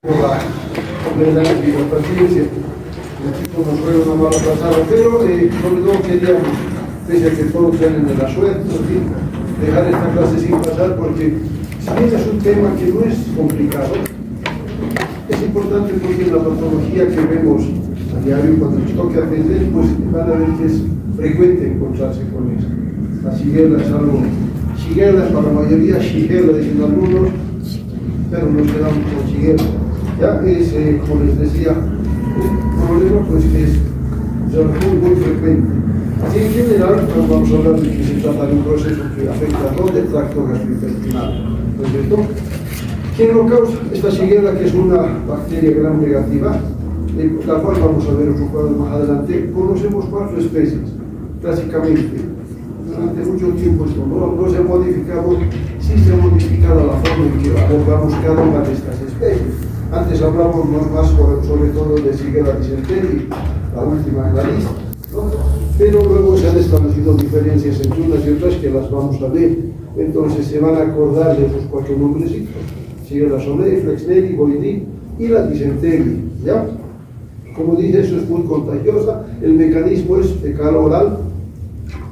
la paciencia. El equipo nos fue una mala pasada, pero sobre todo queríamos, pese a que todos tienen la suerte, en fin, dejar esta clase sin pasar, porque si bien es un tema que no es complicado, es importante porque en la patología que vemos a diario, cuando nos toque atender, pues van a ver que es frecuente encontrarse con eso. La shigella es algo, shigella para la mayoría, shigella dicen algunos, pero nos quedamos con shigella. Ya es, como les decía, un problema pues que es muy frecuente. Así en general, vamos a hablar de que se trata de un proceso que afecta a todo el tracto gastrointestinal, ¿no es cierto? ¿Quién lo causa? Esta shigella, que es una bacteria gram negativa, la cual vamos a ver otro cuadro más adelante. Conocemos 4 especies, clásicamente. Durante mucho tiempo esto no se ha modificado, sí se ha modificado la forma en que abordamos cada una de estas especies. Antes hablábamos más sobre todo de Shigella dysentery, la última en la lista, ¿no? Pero luego se han establecido diferencias entre unas y otras que las vamos a ver. Entonces se van a acordar de esos 4 nombrecitos: Shigella sonnei, Flexneri, Boydii y la dysentery, ¿ya? Como dije, eso es muy contagiosa. El mecanismo es fecal oral.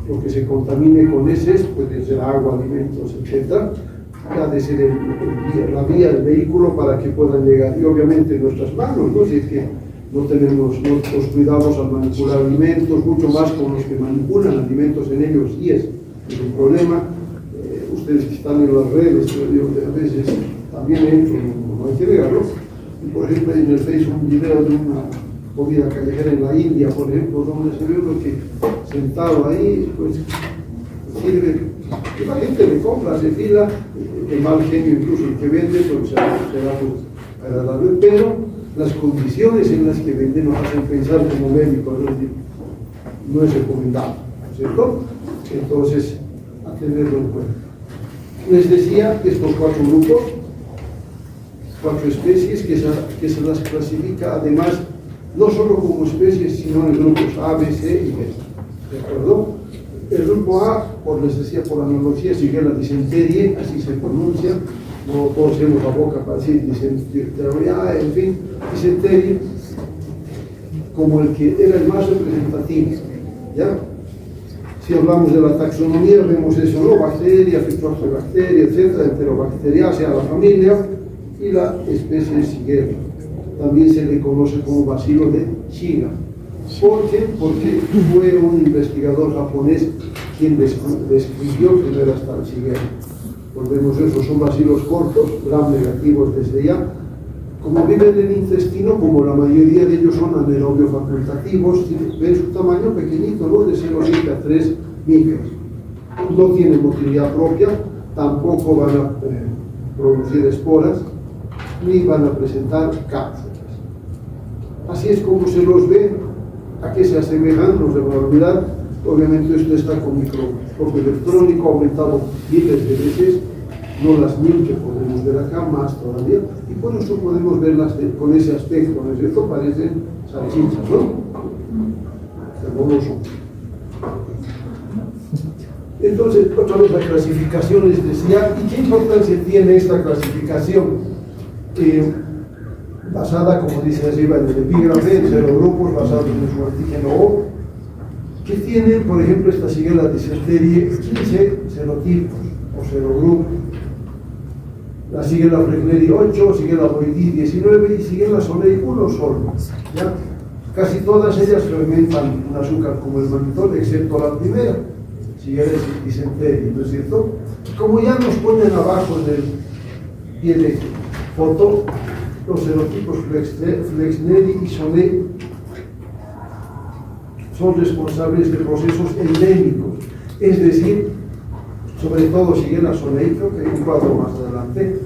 Lo que se contamine con heces puede ser agua, alimentos, etc. Ha de ser la vía, el vehículo para que puedan llegar. Y obviamente nuestras manos, ¿no? Si es que no tenemos los cuidados al manipular alimentos, mucho más con los que manipulan alimentos en ellos, y es un problema. Ustedes que están en las redes, yo a veces también entro, no hay que negarlo. Y por ejemplo, en el Facebook un video de una comida callejera en la India, por ejemplo, donde se ve uno que sentado ahí, pues sirve, y la gente le compra, se fila, el mal genio incluso el que vende, pues será pues agradable, pero las condiciones en las que vende nos hacen pensar como médicos, no es recomendable, ¿cierto? Entonces, a tenerlo en cuenta. Les decía que estos 4 grupos, 4 especies que se las clasifica además no solo como especies, sino en grupos A, B, C y D. ¿De acuerdo? El grupo A, les decía por analogía, Shigella dysentery, así se pronuncia, no todos tenemos la boca para decir dysentery, en fin, dysentery, como el que era el más representativo, ¿ya? Si hablamos de la taxonomía, vemos eso, ¿no? Bacteria, Phytophthora, etcétera, Enterobacteriaceae, la familia, y la especie de Shigella. También se le conoce como bacilo de Shiga. ¿Por qué? Porque fue un investigador japonés quien describió primero hasta el Shigella. Pues vemos eso, son bacilos cortos, gram negativos desde ya. Como viven en el intestino, como la mayoría de ellos son anaerobios facultativos, ven su tamaño pequeñito, ¿no? De 0,5 a 3 micras. No tienen motilidad propia, tampoco van a producir esporas, ni van a presentar cápsulas. Así es como se los ve. ¿A qué se asemejan? No se va a olvidar. Obviamente esto está con microscopio electrónico aumentado miles de veces, no las 1000 que podemos ver acá, más todavía, y por eso podemos verlas con ese aspecto, ¿no es cierto? Parecen salchichas, ¿no? Pero no son. Entonces, otra vez la clasificación les decía, ¿y qué importancia tiene esta clasificación? Basada, como dice arriba en el epígrafe, en 0 grupos basados en su antígeno O, que tienen, por ejemplo, esta Shigella dysentery 15 serotipos o serogrupos. La Shigella Flexneri 8, Shigella Boydii 19 y Shigella sonnei 1 solo. ¿Ya? Casi todas ellas fermentan un azúcar como el mannitol, excepto la primera, Shigella dysentery, ¿no es cierto? Como ya nos ponen abajo en el pie de foto, los serotipos Flexneri y sonnei son responsables de procesos endémicos, es decir, sobre todo Shigella sonnei, creo que hay un cuadro más adelante,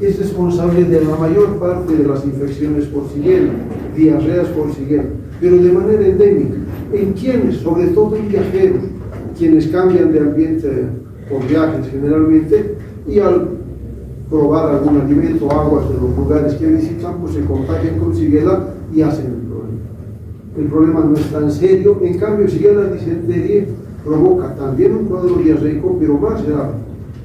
es responsable de la mayor parte de las infecciones por Shigella, diarreas por Shigella, pero de manera endémica. ¿En quiénes? Sobre todo en viajeros, quienes cambian de ambiente por viajes generalmente, y al probar algún alimento, aguas de los lugares que visitan, pues se contagian con Shigella y hacen el problema. El problema no es tan serio. En cambio, Shigella dysentery provoca también un cuadro diarreico, pero más grave.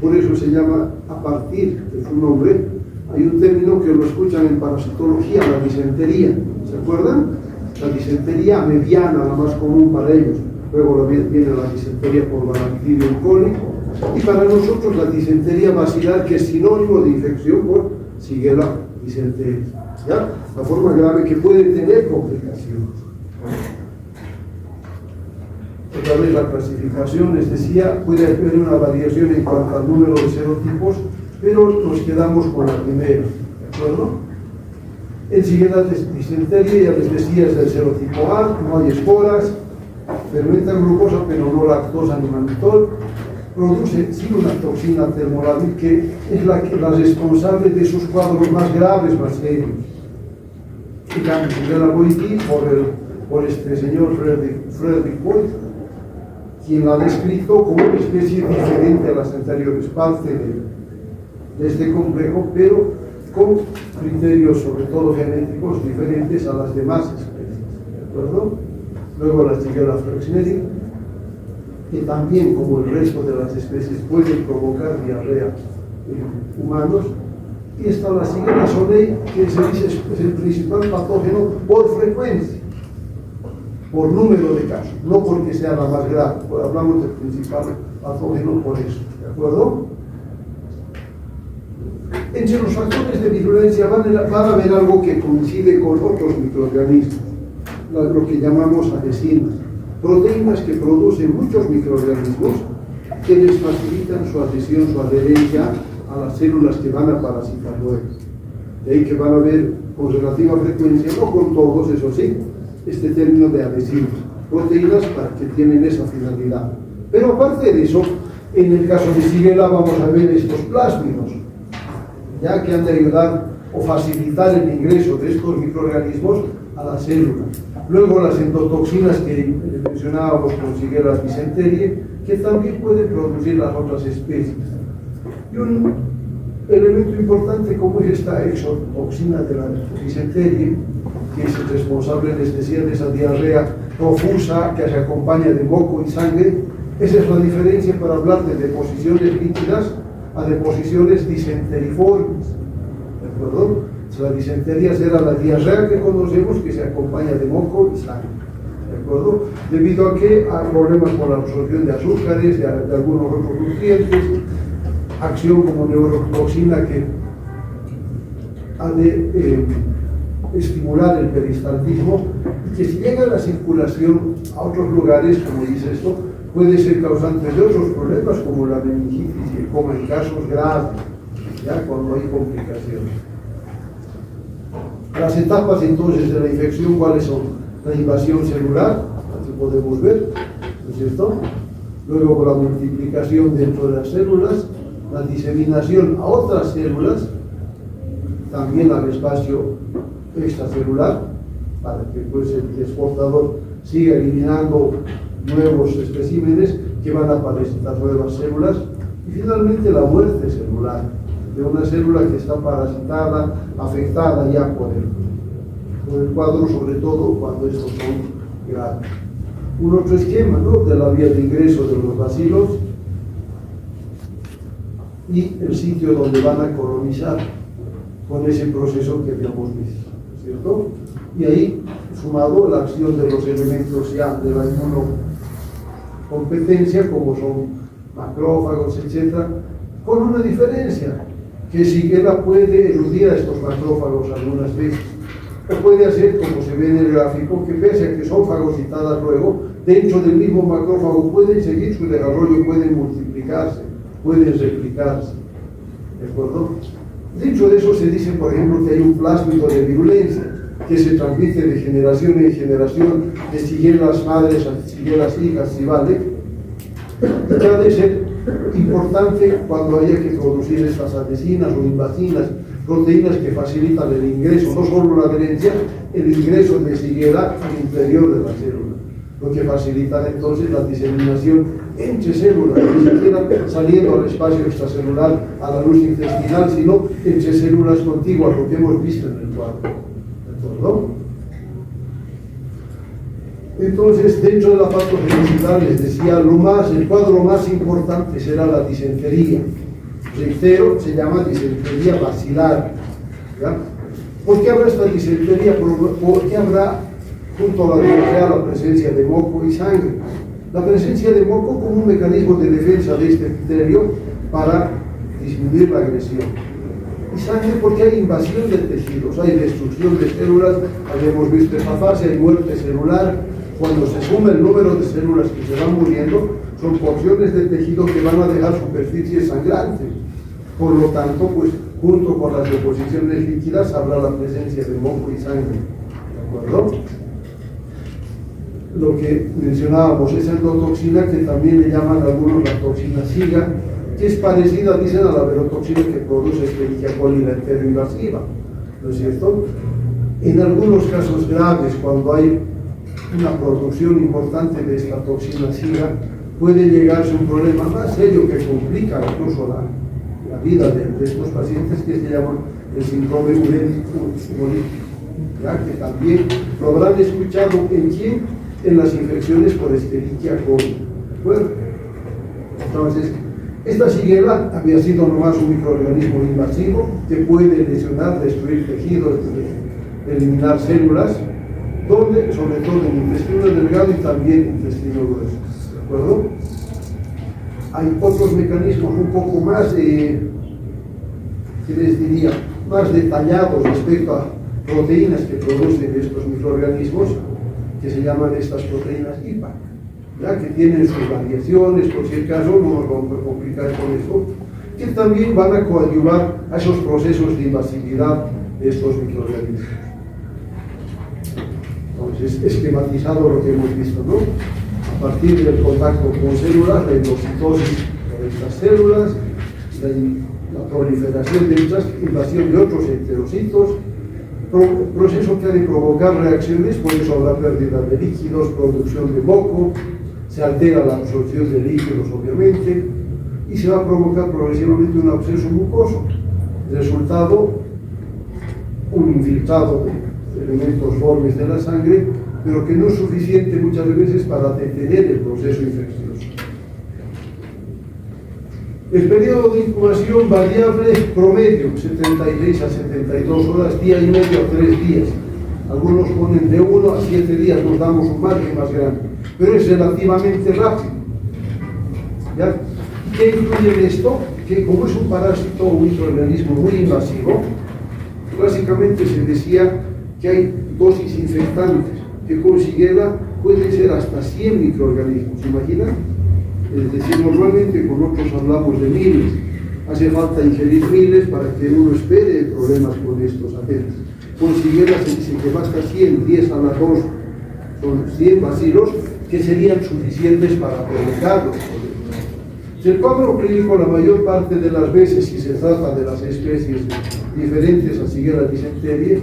Por eso se llama, a partir de su nombre, Hay un término que lo escuchan en parasitología, la disentería, ¿se acuerdan? La disentería mediana, la más común para ellos. Luego viene la disentería por Bacterium coli, y para nosotros la disentería basilar, que es sinónimo de infección por Shigella dysenteris, ¿ya? La forma grave que puede tener complicaciones. Otra vez la clasificación, les decía, puede haber una variación en cuanto al número de serotipos, pero nos quedamos con la primera, ¿de acuerdo? En Shigella dysenteria, ya les decía, es del serotipo A, no hay esporas, fermenta glucosa pero no lactosa ni mannitol, produce sí una toxina termolábil que es la responsable de sus cuadros más graves, más serios. Y cambio, Shigella boiti por este señor Frederick Boyd, quien la ha descrito como una especie diferente a las anteriores, parte de este complejo, pero con criterios sobre todo genéticos diferentes a las demás especies, ¿de acuerdo? Luego la Shigella flexneri, que también, como el resto de las especies, puede provocar diarrea en humanos. Y está la Shigella sonnei, que se dice es el principal patógeno por frecuencia, por número de casos, no porque sea la más grave. Hablamos del principal patógeno por eso, ¿de acuerdo? Entre los factores de virulencia van a haber algo que coincide con otros microorganismos, lo que llamamos adhesinas, proteínas que producen muchos microorganismos que les facilitan su adhesión, su adherencia a las células que van a parasitar luego. De ahí que van a ver con relativa frecuencia, no con todos, eso sí, este término de adhesivos, proteínas que tienen esa finalidad. Pero aparte de eso, en el caso de Shigella vamos a ver estos plásmidos, ya que han de ayudar o facilitar el ingreso de estos microorganismos a la célula. Luego las endotoxinas que mencionábamos con Shigella dysenteria, que también pueden producir las otras especies. Y un elemento importante como es esta exotoxina de la disenteria, que es el responsable, les decía, de esa diarrea profusa que se acompaña de moco y sangre. Esa es la diferencia para hablar de deposiciones líquidas a deposiciones disenteriformes, ¿de acuerdo? La disentería será la diarrea que conocemos, que se acompaña de moco y sangre, ¿de acuerdo? Debido a que hay problemas con la absorción de azúcares, de algunos otros nutrientes, acción como neurotoxina que ha de estimular el peristaltismo, y que si llega a la circulación a otros lugares, como dice esto, puede ser causante de otros problemas como la meningitis y el coma en casos graves, ya cuando hay complicaciones. Las etapas entonces de la infección, ¿cuáles son? La invasión celular, aquí podemos ver, ¿no es cierto? Luego la multiplicación dentro de las células, la diseminación a otras células, también al espacio extracelular, para que pues, el exportador siga eliminando nuevos especímenes que van a parasitar nuevas células, y finalmente la muerte celular de una célula que está parasitada, afectada ya por el cuadro, sobre todo cuando estos son graves. Un otro esquema, ¿no?, de la vía de ingreso de los bacilos y el sitio donde van a colonizar con ese proceso que habíamos visto, ¿cierto? Y ahí, sumado la acción de los elementos ya de la inmunocompetencia, como son macrófagos, etc., con una diferencia, que Shigella puede eludir a estos macrófagos algunas veces, o puede hacer, como se ve en el gráfico, que pese a que son fagocitadas luego, dentro del mismo macrófago pueden seguir su desarrollo, pueden multiplicarse, pueden replicarse, ¿de acuerdo? Dicho de eso, se dice, por ejemplo, que hay un plásmido de virulencia que se transmite de generación en generación, de Shigellas madres a Shigellas hijas, si vale, y que ha de ser importante cuando haya que producir estas adhesinas o invasinas, proteínas que facilitan el ingreso, no solo la adherencia, el ingreso de Shigella al interior de la célula, lo que facilita entonces la diseminación entre células, ni siquiera saliendo al espacio extracelular a la luz intestinal, sino entre células contiguas, lo que hemos visto en el cuadro, ¿de acuerdo? Entonces, dentro de la patogenicidad, les decía, el cuadro más importante será la disentería. Reitero, se llama disentería bacilar, ¿ya? ¿Por qué habrá esta disentería? ¿Por qué habrá junto a la diarrea la presencia de moco y sangre? La presencia de moco como un mecanismo de defensa de este epitelio para disminuir la agresión. Y sangre porque hay invasión de tejidos, hay destrucción de células, habíamos visto esta fase, hay muerte celular. Cuando se suma el número de células que se van muriendo, son porciones de tejido que van a dejar superficies sangrantes. Por lo tanto, pues, junto con las deposiciones líquidas habrá la presencia de moco y sangre. ¿De acuerdo? Lo que mencionábamos es endotoxina, que también le llaman algunos la toxina SIGA, que es parecida, dicen, a la verotoxina que produce Escherichia coli, la enteroinvasiva, ¿no es cierto? En algunos casos graves, cuando hay una producción importante de esta toxina SIGA, puede llegarse un problema más serio que complica incluso la vida de estos pacientes, que se llama el síndrome urétrico, ya que también lo habrán escuchado en quién, en las infecciones por Escherichia coli. Bueno, entonces, esta Shigella había sido nomás un microorganismo invasivo que puede lesionar, destruir tejidos, eliminar células, donde, sobre todo en el intestino delgado y también intestino grueso. ¿De acuerdo? Hay otros mecanismos un poco más, ¿qué les diría?, más detallados respecto a proteínas que producen estos microorganismos, que se llaman estas proteínas IPA, ¿ya? Que tienen sus variaciones, por si el caso no nos vamos a complicar con eso, que también van a coadyuvar a esos procesos de invasividad de estos microorganismos. Entonces, esquematizado lo que hemos visto, ¿no? A partir del contacto con células, la endocitosis de estas células, la proliferación de estas, invasión de otros enterocitos, proceso que ha de provocar reacciones, por eso habrá pérdida de líquidos, producción de moco, se altera la absorción de líquidos, obviamente, y se va a provocar progresivamente un absceso mucoso. Resultado, un infiltrado de elementos formes de la sangre, pero que no es suficiente muchas veces para detener el proceso infeccioso. El periodo de incubación variable promedio, 76 a 72 horas, día y medio a 3 días. Algunos ponen de 1 a 7 días, nos damos un margen más grande, pero es relativamente rápido. ¿Ya? ¿Qué incluye en esto? Que como es un parásito o un microorganismo muy invasivo, básicamente se decía que hay dosis infectantes, que con Shigella pueden ser hasta 100 microorganismos, ¿se imaginan? Es decir, normalmente con otros hablamos de miles, hace falta ingerir miles para que uno espere problemas con estos agentes. Con Shigella se dice que basta 100, 10 a la 2, son 100 bacilos que serían suficientes para provocar los problemas. El cuadro clínico, la mayor parte de las veces, si se trata de las especies diferentes a Shigella disenterie,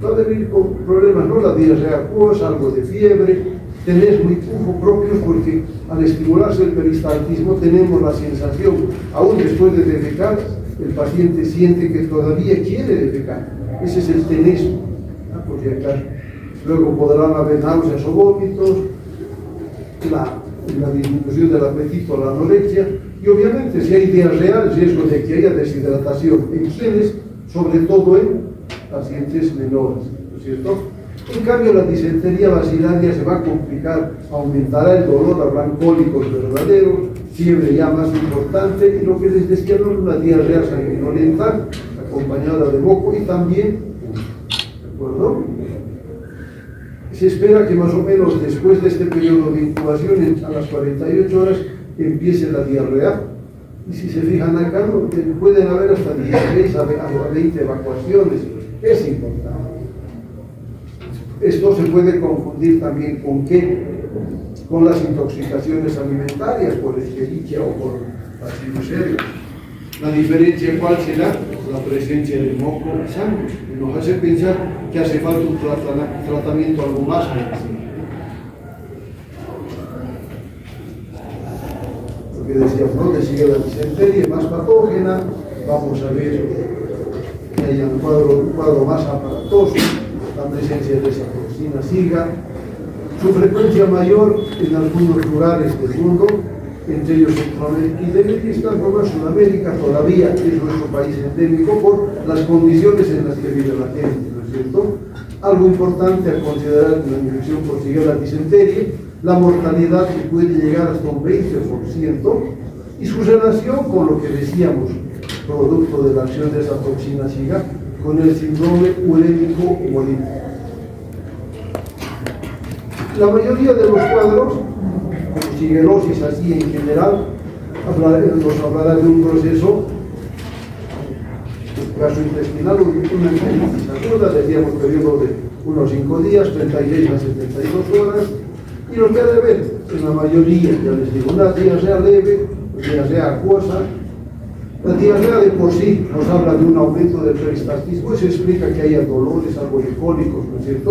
va a venir con problemas, ¿no? La diarrea acuosa, algo de fiebre, tener muy poco propios, porque al estimularse el peristaltismo tenemos la sensación, aún después de defecar, el paciente siente que todavía quiere defecar. Ese es el tenesmo, ¿no? Por si acaso. Luego podrán haber náuseas o vómitos, la disminución del apetito, la anorexia, y obviamente si hay diarrea, el riesgo de que haya deshidratación. ¿En quiénes? Sobre todo en pacientes menores, ¿no es cierto? En cambio, la disentería bacilaria se va a complicar, aumentará el dolor, habrán cólicos verdaderos, fiebre ya más importante, y lo que les decía, una diarrea sanguinolenta acompañada de moco y también, ¿de acuerdo? Se espera que más o menos después de este periodo de incubación, a las 48 horas, empiece la diarrea. Y si se fijan acá, pueden haber hasta 16 a 20 evacuaciones. Es importante. Esto se puede confundir también con ¿qué? Con las intoxicaciones alimentarias por Escherichia o por Bacillus. La diferencia, ¿cuál será? La presencia de moco y sangre. Nos hace pensar que hace falta un tratamiento algo más medicino. Lo que decíamos, ¿no? Que sigue la disentería más patógena, vamos a ver que haya un cuadro más aparatoso, la presencia de esa toxina SIGA, su frecuencia mayor en algunos lugares del mundo, entre ellos Centroamérica y América, y Sudamérica todavía es nuestro país endémico por las condiciones en las que vive la gente, ¿no es cierto? Algo importante a considerar en la infección por Shigella dysenterie, la mortalidad que puede llegar hasta un 20% y su relación con lo que decíamos, producto de la acción de esa toxina Shiga, con el síndrome urémico hemolítico. La mayoría de los cuadros, como shigellosis así en general, nos hablará de un proceso gastrointestinal, una enteritis aguda, decíamos periodo de unos 5 días, 36 a 72 horas, y lo que ha de ver, en la mayoría, ya les digo, una diarrea leve, diarrea acuosa. La diarrea de por sí nos habla de un aumento del peristaltismo, eso explica que haya dolores alcohólicos, ¿no es cierto?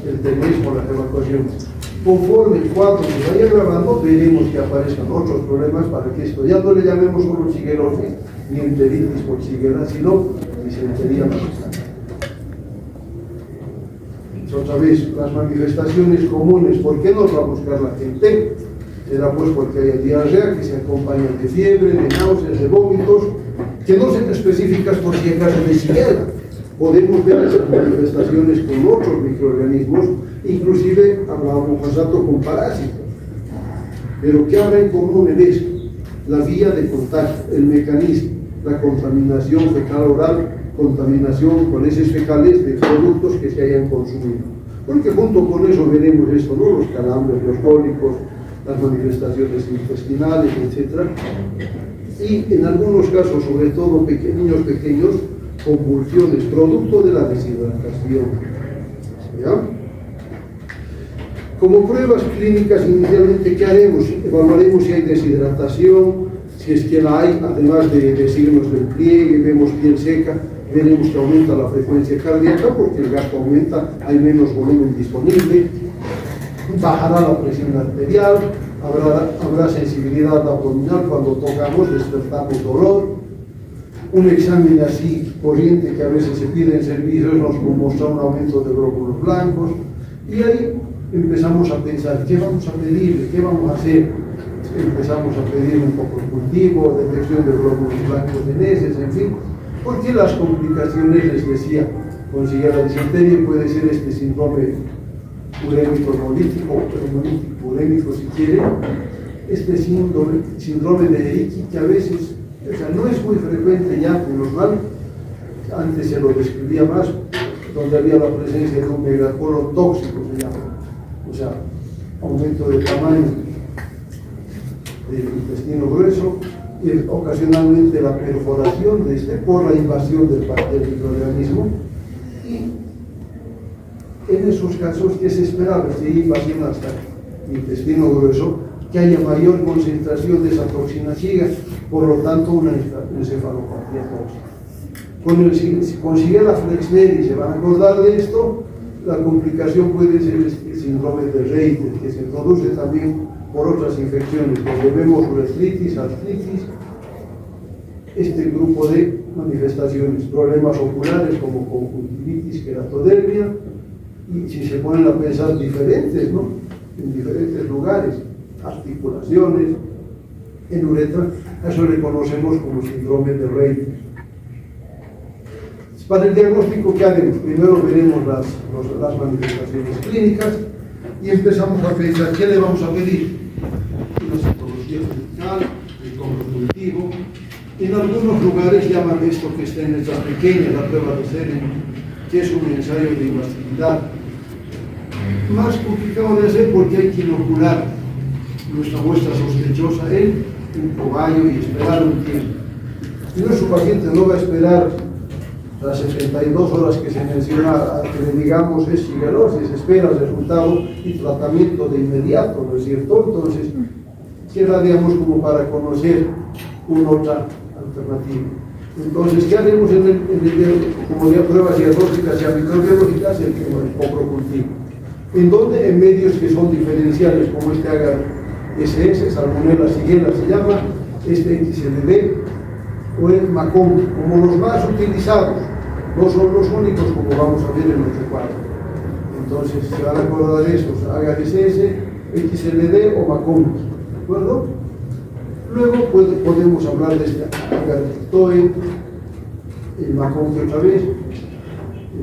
El tenesmo, las evacuaciones. Conforme el cuadro se vaya agravando, veremos que aparezcan otros problemas para que esto ya no le llamemos solo shigellosis ni enteritis por Shigella, sino disentería mastitis. Otra vez, las manifestaciones comunes, ¿por qué nos va a buscar la gente? Será pues porque hay diarrea que se acompaña de fiebre, de náuseas, de vómitos, que no son específicas por si acaso de Shigella. Podemos ver esas manifestaciones con otros microorganismos, inclusive hablábamos hace rato con parásitos. Pero ¿qué habrá en común en esto? La vía de contagio, el mecanismo, la contaminación fecal oral, contaminación con heces fecales de productos que se hayan consumido. Porque junto con eso veremos esto, ¿no? Los calambres, los cólicos, las manifestaciones intestinales, etc. Y en algunos casos, sobre todo niños pequeños, convulsiones, producto de la deshidratación. ¿Ya? Como pruebas clínicas, inicialmente, ¿qué haremos? Evaluaremos si hay deshidratación, si es que la hay, además de signos del pliegue, vemos piel seca, veremos que aumenta la frecuencia cardíaca porque el gasto aumenta, hay menos volumen disponible, bajará la presión arterial, habrá sensibilidad abdominal cuando tocamos, despertamos dolor. Un examen así corriente que a veces se pide en servicios nos muestra un aumento de glóbulos blancos y ahí empezamos a pensar qué vamos a pedir, qué vamos a hacer. Empezamos a pedir un poco de cultivo, detección de glóbulos blancos en heces, en fin, porque las complicaciones, les decía, con Shigella dysenterie puede ser este síndrome urémico hemolítico, urémico si quiere, este síndrome de Ehrlich, que a veces, o sea, no es muy frecuente ya, menos mal, antes se lo describía más, donde había la presencia de un megapolo tóxico, se llama, o sea, aumento de tamaño del intestino grueso y ocasionalmente la perforación de este por la invasión del microorganismo. Y en esos casos, ¿qué se esperaba? Si hay invasión hasta el intestino grueso, que haya mayor concentración de esa toxina Shiga, por lo tanto una encefalopatía tóxica. Con Shigella flexneri, se van a acordar de esto, la complicación puede ser el síndrome de Reiter, que se produce también por otras infecciones, donde vemos uretritis, artritis, este grupo de manifestaciones, problemas oculares como conjuntivitis, queratodermia, y si se ponen a pensar diferentes, ¿no? En diferentes lugares, articulaciones, en uretra, a eso le conocemos como síndrome de Reiter. Para el diagnóstico, ¿qué haremos? Primero veremos las manifestaciones clínicas y empezamos a pensar, ¿qué le vamos a pedir? Una citología medical, el cultivo. En algunos lugares llaman esto que está en letra pequeña, la prueba de Seren, que es un ensayo de invasividad. Más complicado de hacer porque hay que inocular nuestra muestra sospechosa en un cobayo y esperar un tiempo. Si nuestro paciente no va a esperar las 72 horas que se menciona, que le digamos es shigellosis, espera el resultado y tratamiento de inmediato, ¿no es cierto? Entonces, ¿qué haríamos como para conocer una otra alternativa? Entonces, ¿qué haremos como ya pruebas diagnósticas y microbiológicas? El coprocultivo. ¿En dónde? En medios que son diferenciales, como este agar SS, Salmonella Shigella se llama, este XLD o el Macón, como los más utilizados. No son los únicos, como vamos a ver en nuestro cuadro. Entonces, se van a acordar de estos, agar SS, XLD o Macón, ¿de acuerdo? Luego podemos hablar de este agarictoe, el maconque otra vez,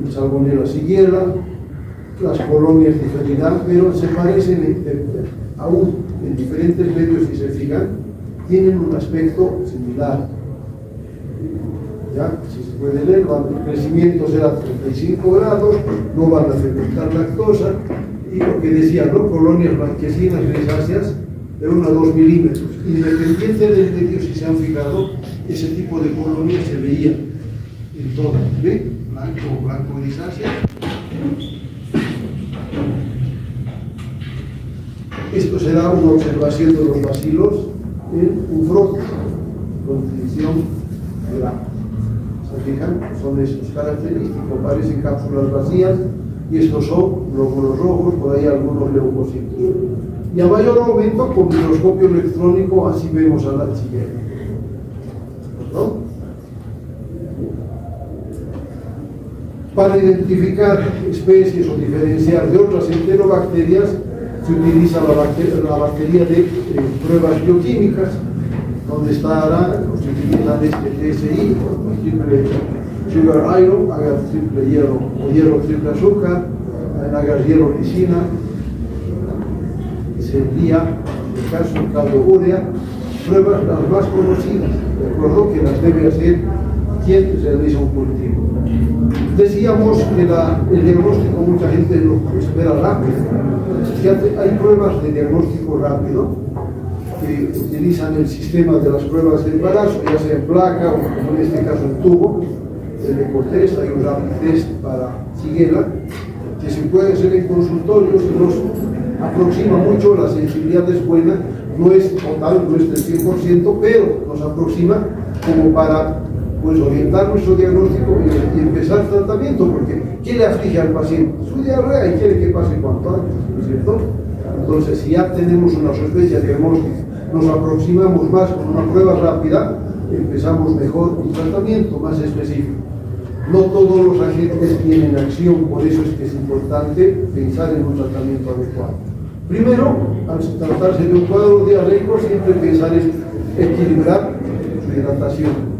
el salmonella shigella, las colonias de fertilidad, pero se parecen aún en diferentes medios, si se fijan, tienen un aspecto similar. ¿Ya? Si se puede leer, el crecimiento será 35 grados, no van a fermentar lactosa, y lo que decía, ¿no? Colonias blanquecinas grisáceas de 1 a 2 milímetros. Independiente del medio, si se han fijado, ese tipo de colonias se veía en todo, ¿ve? Blanco grisácea. Esto será una observación de los bacilos en un frote, condición de la. ¿Se fijan? Son estos característicos, parecen cápsulas vacías, y estos son glóbulos rojos, por ahí algunos leucocitos. Y a mayor aumento, con microscopio electrónico, así vemos a la shigella. ¿No? Para identificar especies o diferenciar de otras enterobacterias, se utiliza la batería de pruebas bioquímicas, donde estará, se utilizan este TSI, triple sugar iron, haga triple hierro o hierro triple azúcar, haga hierro lisina, sería, en el caso del caldo urea, pruebas las más conocidas, de acuerdo, que las debe hacer quien realiza un cultivo. Decíamos que el diagnóstico mucha gente lo espera rápido. Hay pruebas de diagnóstico rápido que utilizan el sistema de las pruebas de embarazo, ya sea en placa o como en este caso en tubo, el ecotest, hay un rapid test para shigella, que se puede hacer en consultorios y nos aproxima mucho, la sensibilidad es buena, no es total, no es del 100%, pero nos aproxima como para pues orientar nuestro diagnóstico y empezar el tratamiento, porque ¿qué le aflige al paciente? Su diarrea y quiere que pase cuanto antes, ¿no es cierto? Entonces, si ya tenemos una sospecha diagnóstica, nos aproximamos más con una prueba rápida, empezamos mejor un tratamiento más específico. No todos los agentes tienen acción, por eso es que es importante pensar en un tratamiento adecuado. Primero, al tratarse de un cuadro diarreico, siempre pensar en equilibrar su hidratación,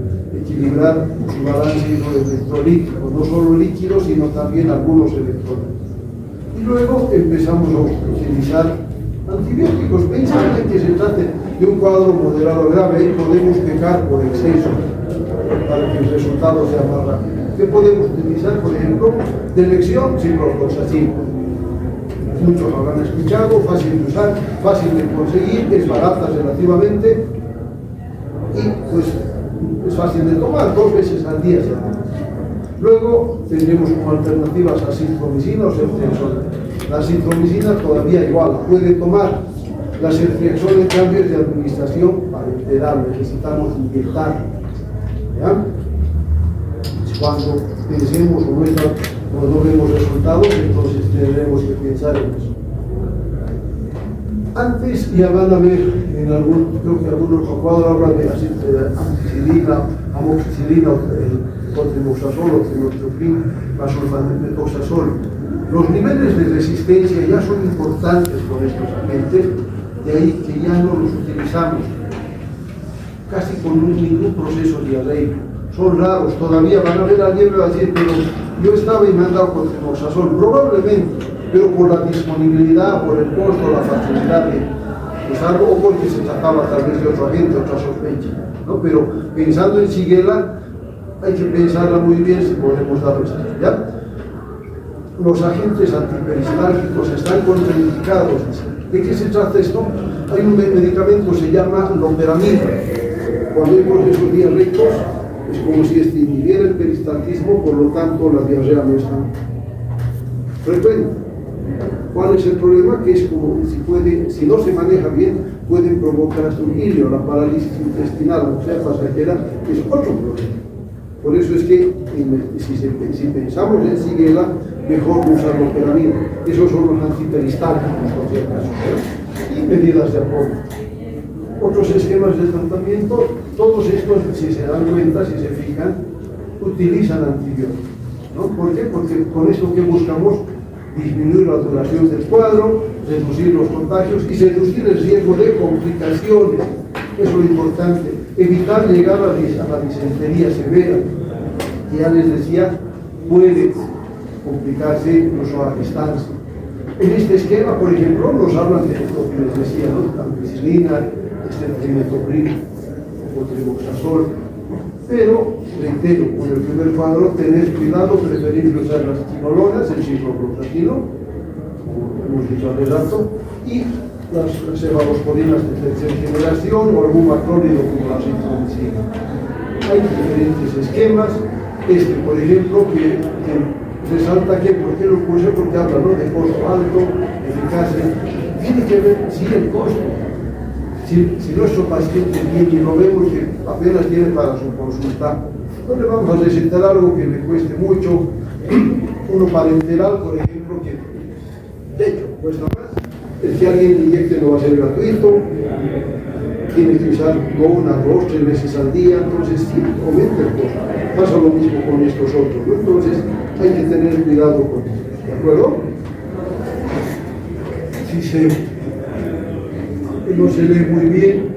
equilibrar su balance electrolítico, no solo líquidos, sino también algunos electrolitos. Y luego empezamos a utilizar antibióticos, pensando en que se trate de un cuadro moderado grave, y podemos pecar por exceso para que el resultado sea más rápido. ¿Qué podemos utilizar? Por ejemplo, de elección, ciprofloxacin. Muchos lo habrán escuchado, fácil de usar, fácil de conseguir, es barata relativamente y pues es fácil de tomar, 2 veces al día. Luego tendremos como alternativas acitromicina o ceftriaxona. La acitromicina todavía igual, puede tomar. La ceftriaxona en cambio es de administración parenteral, necesitamos inyectar. ¿Ya? Cuando pensemos o no vemos resultados, entonces tendremos que pensar en eso. Antes ya van a ver, creo que algunos cuadros hablan de ampicilina, amoxicilina, o trimoxazol, o trimotropin, vasulfanoxazol. Los niveles de resistencia ya son importantes con estos agentes, de ahí que ya no los utilizamos casi con ningún proceso diarreico. Son raros, todavía van a ver, alguien me va a decir, pero yo estaba y me han dado con trimoxazol, probablemente, pero por la disponibilidad, por el costo, la facilidad de usarlo, o porque se trataba tal vez de otro agente, otra sospecha, ¿no? Pero pensando en shigella, hay que pensarla muy bien si podemos darlo esto, ¿ya? Los agentes antiperistálticos están contraindicados. ¿De qué se trata esto? Hay un medicamento que se llama loperamida. Cuando hay procesos diarreicos, es como si este inhibiera el peristaltismo, por lo tanto la diarrea no es tan frecuente. ¿Cuál es el problema? Que es como si no se maneja bien, pueden provocar hasta un ilio, la parálisis intestinal, o sea, pasajera, que es otro problema. Por eso es que si pensamos en shigella, mejor usar loperamida. Esos son los antiperistálticos, por si acaso, y medidas de apoyo. Otros esquemas de tratamiento, todos estos, si se dan cuenta, si se fijan, utilizan antibióticos, ¿no? ¿Por qué? Porque con esto que buscamos disminuir la duración del cuadro, reducir los contagios y reducir el riesgo de complicaciones Eso es lo importante, evitar llegar a la disentería severa, que ya les decía, puede complicarse incluso a distancia. En este esquema, por ejemplo, nos hablan de lo que les decía, ¿no? Ampicilina, trimetopril o triboxazol, pero, reitero, con el primer cuadro, tener cuidado, preferible usar las quinolonas, el ciprofloxacino, como hemos dicho hace rato, y las cefalosporinas de tercera generación o algún macrólido como la citromicina. Hay diferentes esquemas. Este, por ejemplo, que resalta que, ¿por qué lo puse? Porque habla, ¿no?, de costo alto, eficacia. Tiene que ver, sí, el costo. Si nuestro paciente viene y lo vemos que apenas tiene para su consulta, no le vamos a recetar algo que le cueste mucho. Uno parenteral, por ejemplo, que de hecho cuesta más. El que alguien le inyecte no va a ser gratuito, tiene que usar 1, 2, 3 veces al día, entonces sí, aumenta el costo. Pasa lo mismo con estos otros, ¿no? Entonces hay que tener cuidado con esto, ¿de acuerdo? Si no se lee muy bien,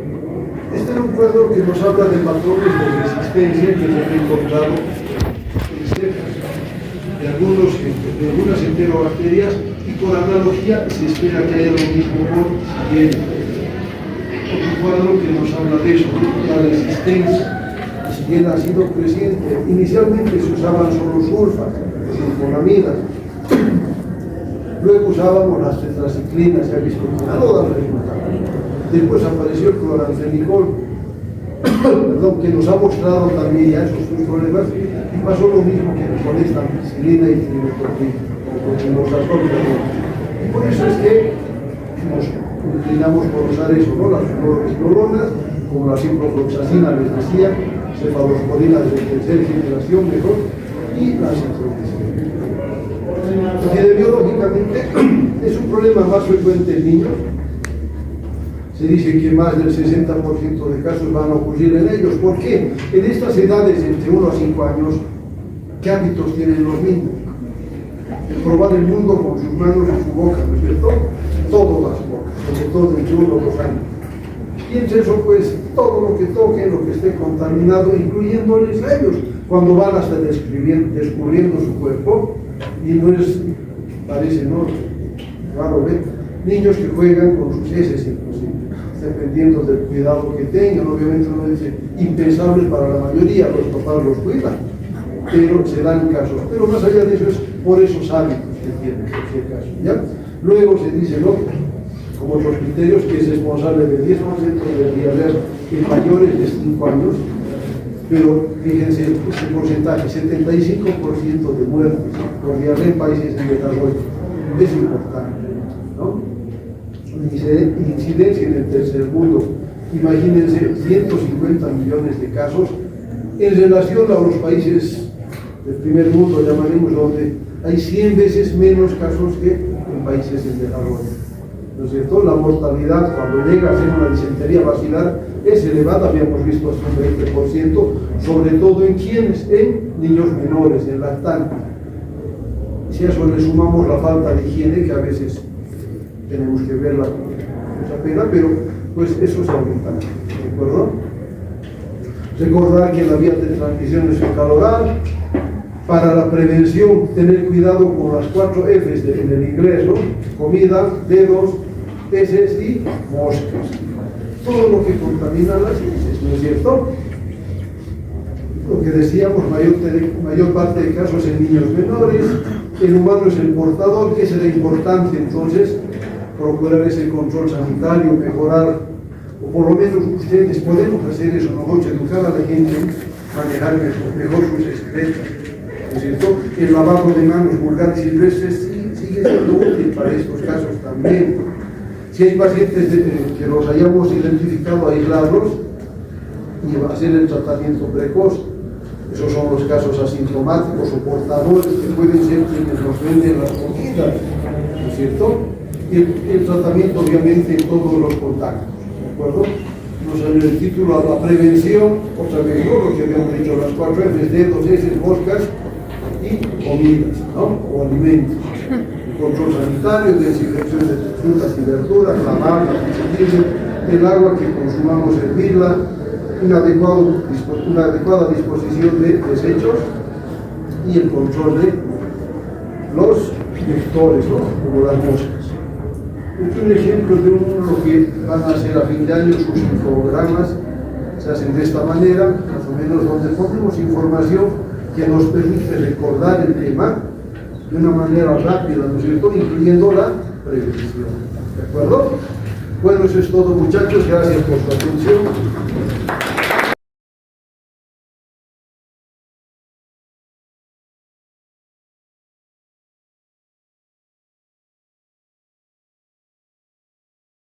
este es un cuadro que nos habla de patrones de resistencia que se han encontrado en cepas de algunas enterobacterias, y por analogía se espera que haya lo mismo con hielo. Otro cuadro que nos habla de eso, la resistencia, si bien ha sido creciente. Inicialmente se usaban solo sulfas, sulfonamidas, luego usábamos las tetraciclinas, ya visto que no dan resultados. Después apareció el cloranfenicol, perdón, que nos ha mostrado también ya esos sus problemas, y pasó lo mismo que con esta ampicilina y trimetopril, y por eso es que nos inclinamos por usar eso, ¿no? Las fluoroquinolonas, como la ciprofloxacina, les decía, cefalosporinas de tercera generación mejor, y la citromicina. Epidemiológicamente es un problema más frecuente en niños. Se dice que más del 60% de casos van a ocurrir en ellos. ¿Por qué? En estas edades, entre 1 a 5 años, ¿qué hábitos tienen los niños? El probar el mundo con sus manos y su boca, ¿no es cierto? Todas las bocas, sobre todo entre 1 o 2 años. Y entre eso, pues, todo lo que toquen, lo que esté contaminado, incluyéndoles a ellos, cuando van hasta descubriendo su cuerpo, y no es, parece, ¿no?, raro ver niños que juegan con sus heces, inclusive, dependiendo del cuidado que tengan. Obviamente uno dice, impensable para la mayoría, los papás los cuidan, pero se dan casos. Pero más allá de eso es por esos hábitos que tienen, en ese caso, ¿ya? Luego se dice, ¿no?, como otros criterios, que es responsable del 10% de diarrea en mayores de 5 años, pero fíjense este porcentaje, 75% de muertes por diarrea en países en desarrollo. Es importante, ¿no? Incidencia en el tercer mundo, imagínense, 150 millones de casos en relación a los países del primer mundo, llamaremos, donde hay 100 veces menos casos que en países en desarrollo. ¿No es cierto? La mortalidad cuando llega a ser una disentería vacilar es elevada, habíamos visto hasta un 20%, sobre todo en quienes, en niños menores, en lactantes. Si a eso le sumamos la falta de higiene, que a veces tenemos que verla con mucha pena, pero pues eso se aumenta, ¿de acuerdo? Recordar que la vía de transmisión es fecal-oral. Para la prevención, tener cuidado con las 4 Fs en el inglés, ¿no? Comida, dedos, heces y moscas. Todo lo que contamina las heces, ¿no es cierto? Lo que decíamos, mayor parte de casos en niños menores. El humano es el portador, que será importante entonces procurar ese control sanitario, mejorar, o por lo menos ustedes podemos hacer eso, nosotros educar a la gente a manejar mejor sus excretas, ¿no es cierto? El lavado de manos vulgares y silvestres sigue siendo útil para estos casos también. Si hay pacientes que los hayamos identificado aislados, y hacer el tratamiento precoz. Esos son los casos asintomáticos o portadores que pueden ser quienes nos venden las comidas, ¿no es cierto? Y el tratamiento obviamente en todos los contactos, ¿de acuerdo? Nos salió el título a la prevención, otra vez, ¿no?, lo que habíamos dicho, las 4 Fs, dedos, heces, moscas y comidas, ¿no?, o alimentos. El control sanitario, desinfección de frutas y verduras, lavar, el agua que consumamos, hervirla, una adecuada disposición de desechos y el control de los vectores, ¿no? Como las moscas. Este es un ejemplo de lo que van a hacer a fin de año sus infogramas. Se hacen de esta manera, más o menos, donde ponemos información que nos permite recordar el tema de una manera rápida, ¿no es cierto?, incluyendo la prevención. ¿De acuerdo? Bueno, eso es todo, muchachos. Gracias por su atención.